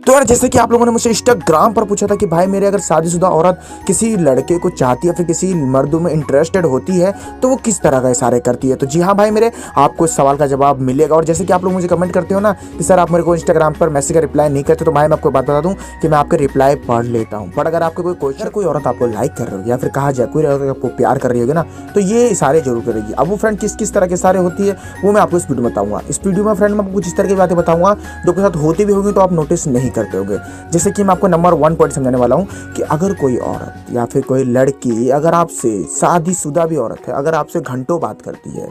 तो यार जैसे कि आप लोगों ने मुझसे इंस्टाग्राम पर पूछा था कि भाई मेरे अगर शादीशुदा औरत किसी लड़के को चाहती है फिर किसी मर्द में इंटरेस्टेड होती है तो वो किस तरह का इशारे करती है। तो जी हाँ भाई मेरे, आपको इस सवाल का जवाब मिलेगा। और जैसे कि आप लोग मुझे कमेंट करते हो ना कि सर आप मेरे को इंस्टाग्राम पर मैसेज का रिप्लाई नहीं करते, तो भाई मैं आपको बात बता दूं कि मैं आपके रिप्लाई पढ़ लेता हूँ। बट अगर आपको कोई क्वेश्चन, कोई औरत आपको लाइक कर रही हो या फिर कहा जाए कोई औरत आपको प्यार कर रही होगी ना, तो ये इशारे जरूर करेगी। अब वो फ्रेंड किस किस तरह के इशारे होती है वो मैं आपको इस वीडियो में बताऊंगा। इस वीडियो में फ्रेंड मैं आपको कुछ इस तरह की बातें बताऊंगा जो आपके साथ होती भी होगी तो आप नोटिस नहीं करते होंगे। जैसे कि मैं आपको नंबर 1 पॉइंट समझाने वाला हूँ कि अगर कोई औरत या फिर कोई लड़की अगर आपसे, शादीशुदा भी औरत है, अगर आपसे घंटों बात करती है,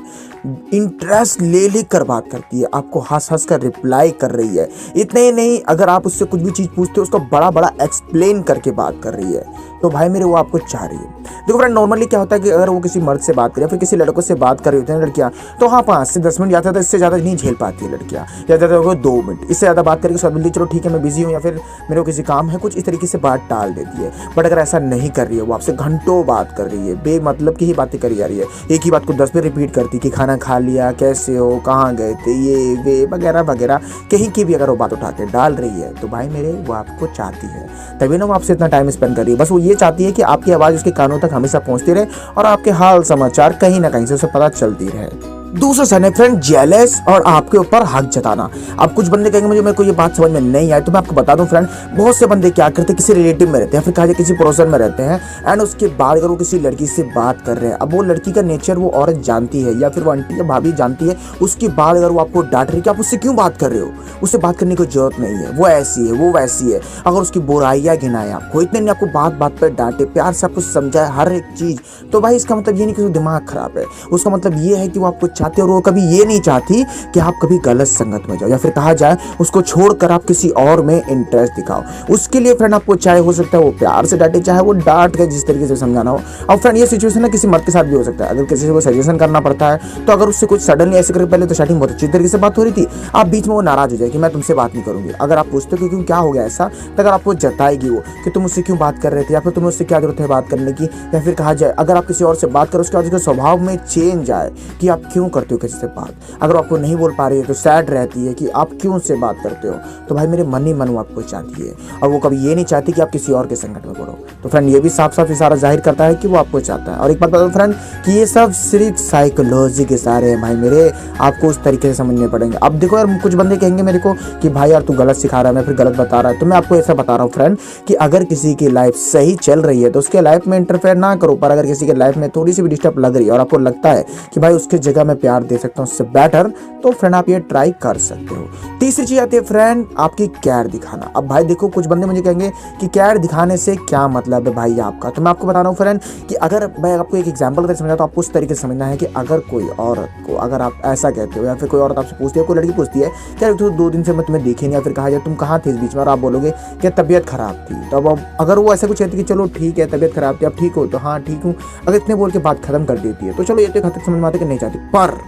इंटरेस्ट ले कर बात करती है, आपको हंस हंस कर रिप्लाई कर रही है, इतने ही नहीं अगर आप उससे कुछ भी चीज़ पूछते हो उसको बड़ा बड़ा एक्सप्लेन करके बात कर रही है, तो भाई मेरे वो आपको चाह रही है। देखो फ्रेंड नॉर्मली क्या होता है कि अगर वो किसी मर्द से बात करे फिर किसी लड़कों से बात कर रही होती है लड़कियां, तो हाँ 5 से 10 मिनट जाता है, इससे ज़्यादा नहीं झेल पाती है लड़कियां, ज़्यादा होगा 2 मिनट, इससे ज़्यादा बात करके सब मिलती चलो ठीक है मैं बिजी हूँ या फिर मेरे को किसी काम है, कुछ इस तरीके से बात टाल देती है। बट अगर ऐसा नहीं कर रही है, वो आपसे घंटों बात कर रही है, बेमतलब की ही बातें करी जा रही है, एक ही बात को 10 बार रिपीट करती कि खाना खा लिया, कैसे हो, कहाँ गए थे, ये वे वगैरह वगैरह, कहीं की भी अगर वो बात उठा के डाल रही है तो भाई मेरे वो आपको चाहती है, तभी ना वो आपसे इतना टाइम स्पेंड कर रही है। बस वो ये चाहती है कि आपकी आवाज़ उसके कानों तक हमेशा पहुंचती रहे और आपके हाल समाचार कहीं ना कहीं से उसे पता चलती रहे। दूसरा सन है फ्रेंड जेलस और आपके ऊपर हक जताना। अब कुछ बंदे कहेंगे मुझे मेरे को ये बात समझ में नहीं आई, तो मैं आपको बता दूं फ्रेंड, बहुत से बंदे क्या करते हैं किसी रिलेटिव में रहते हैं, फिर कहा जाए किसी पड़ोसन में रहते हैं, एंड उसके बाद अगर वो किसी लड़की से बात कर रहे हैं, अब वो लड़की का नेचर वो औरत जानती है या फिर वो आंटी या भाभी जानती है, उसके बाद अगर वो आपको डांट रही है कि आप उससे क्यों बात कर रहे हो, उससे बात करने की जरूरत नहीं है, वो ऐसी है वो वैसी है, अगर उसकी बुराइयां गिनाए आपको, इतने नहीं आपको बात बात पर डांटे, प्यार से आपको समझाए हर एक चीज, तो भाई इसका मतलब ये नहीं कि उसका दिमाग खराब है, उसका मतलब ये है कि वो आपको चाहते और वो कभी ये नहीं चाहती कि आप कभी गलत संगत में जाओ या फिर कहा जाए उसको छोड़कर आप किसी और में इंटरेस्ट दिखाओ। उसके लिए फ्रेंड आपको चाहे हो सकता है वो प्यार से डांटे, चाहे वो डांट के जिस तरीके से समझाना हो। अब फ्रेंड ये सिचुएशन ना किसी मर्द के साथ भी हो सकता है, अगर किसी को सजेशन करना पड़ता है तो अगर उससे कुछ सडनली ऐसे करके, पहले तो स्टार्टिंग बहुत अच्छी तरीके से बात हो रही थी, आप बीच में वो नाराज हो जाए कि मैं तुमसे बात नहीं करूंगी, अगर आप पूछते हो कि क्या हो गया ऐसा, तो अगर आपको जताएगी वो कि तुम मुझसे क्यों बात कर रहे थे या फिर तुम्हें उससे क्या जरूरत है बात करने की, या फिर कहा जाए अगर आप किसी और से बात करो उसके बाद उसके स्वभाव में चेंज आए कि आप क्यों करते हो किसी से बात, अगर आपको नहीं बोल पा रही है तो सैड रहती है कि आप क्यों से बात करते हो, तो भाई मेरे मन ही मन वो आपको चाहती है और वो कभी ये नहीं चाहती कि आप किसी और के संकट में पड़ो। तो फ्रेंड ये भी साफ साफ इशारा जाहिर करता है कि वो आपको चाहता है। और एक बात बता दो फ्रेंड कि ये सब सिर्फ साइकोलॉजी के इशारे हैं भाई मेरे, आपको उस तरीके से समझने पड़ेंगे। अब देखो यार कुछ बंदे कहेंगे मेरे को कि भाई यार तू गलत सिखा रहा है, मैं फिर गलत बता रहा है, तो मैं आपको ऐसा बता रहा हूँ फ्रेंड कि अगर किसी की लाइफ सही चल रही है तो उसके लाइफ में इंटरफेयर ना करो, पर अगर किसी के लाइफ में थोड़ी सी भी डिस्टर्ब लग रही है और आपको लगता है कि भाई उसके जगह मैं प्यार दे सकता हूँ उससे बेटर, तो फ्रेंड आप ये ट्राई कर सकते हो। तीसरी चीज आती है फ्रेंड आपकी केयर दिखाना। अब भाई देखो कुछ बंदे मुझे कहेंगे कि केयर दिखाने से क्या मतलब है भाई आपका, तो मैं आपको बता रहा हूँ फ्रेंड कि अगर मैं आपको एक एग्जांपल करके समझा तो आपको उस तरीके से समझना है कि अगर कोई औरत को अगर आप ऐसा कहते हो या फिर कोई औरत आपसे पूछती है, कोई लड़की पूछती है क्या तो 2 दिन से मैं तुम्हें देखी नहीं, या फिर कहा जाए तुम कहाँ थे इस बीच में, और आप बोलोगे कि तबीयत खराब थी, तो अब अगर वो ऐसा कुछ कहती है कि चलो ठीक है तबीयत खराब थी, आप ठीक हो, तो हाँ ठीक हूँ, अगर इतने बोल के बात खत्म कर देती है तो चलो ये तो एक हद तक समझ में आता है कि नहीं चाहती, पर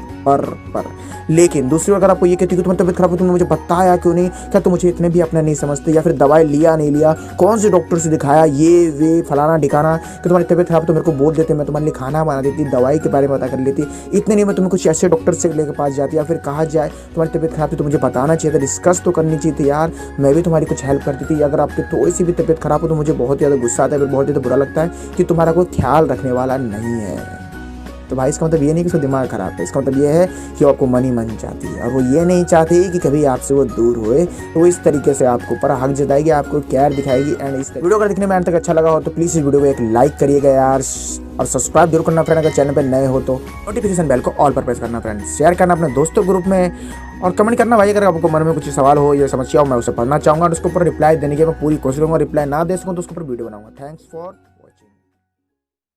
लेकिन दूसरी बार अगर आपको ये कहती है कि तुम्हारी तबीयत खराब है, तुमने मुझे बताया क्यों नहीं, क्या तुम मुझे इतने भी अपना नहीं समझते, या फिर दवाई लिया नहीं लिया, कौन से डॉक्टर से दिखाया, ये वे फलाना ठिकाना, कि तुम्हारी तबीयत खराब तो मेरे को बोल देते, मैं तुम्हारे लिए खाना बना देती, दवाई के बारे में पता कर लेती, इतने नहीं मैं तुम्हें कुछ ऐसे डॉक्टर से लेकर पास जाती, या फिर कहा जाए तुम्हारी तबीयत खराब थी तो मुझे बताना चाहिए था, डिस्कस तो करनी चाहिए थी यार, मैं भी तुम्हारी कुछ हेल्प करती थी। अगर आपकी थोड़ी सी भी तबीयत खराब हो तो मुझे बहुत ज़्यादा गुस्सा आता है, फिर बहुत ज़्यादा बुरा लगता है कि तुम्हारा कोई ख्याल रखने वाला नहीं है। तो भाई इसका मतलब ये नहीं कि उसका दिमाग खराब है, इसका मतलब ये है कि वो आपको मन ही मन चाहती है और वो ये नहीं चाहती कि कभी आपसे वो दूर होए, तो वो इस तरीके से आपको ऊपर हक जताएगी, आपको केयर दिखाएगी। एंड इस वीडियो अगर दिखने में अंत तक अच्छा लगा हो तो प्लीज़ इस वीडियो को एक लाइक करिएगा यार, और सब्सक्राइब जरूर करना फ्रेंड, अगर चैनल पर नए हो तो नोटिफिकेशन बेल को ऑल पर प्रेस करना फ्रेंड, शेयर करना अपने दोस्तों ग्रुप में, और कमेंट करना भाई अगर आपको मन में कुछ सवाल हो या समस्या हो, मैं उसे पढ़ना चाहूँगा और उसके ऊपर रिप्लाई देने की मैं पूरी कोशिश करूँगा, रिप्लाई ना दे सकूँ तो उसके ऊपर वीडियो बनाऊँगा। Thanks for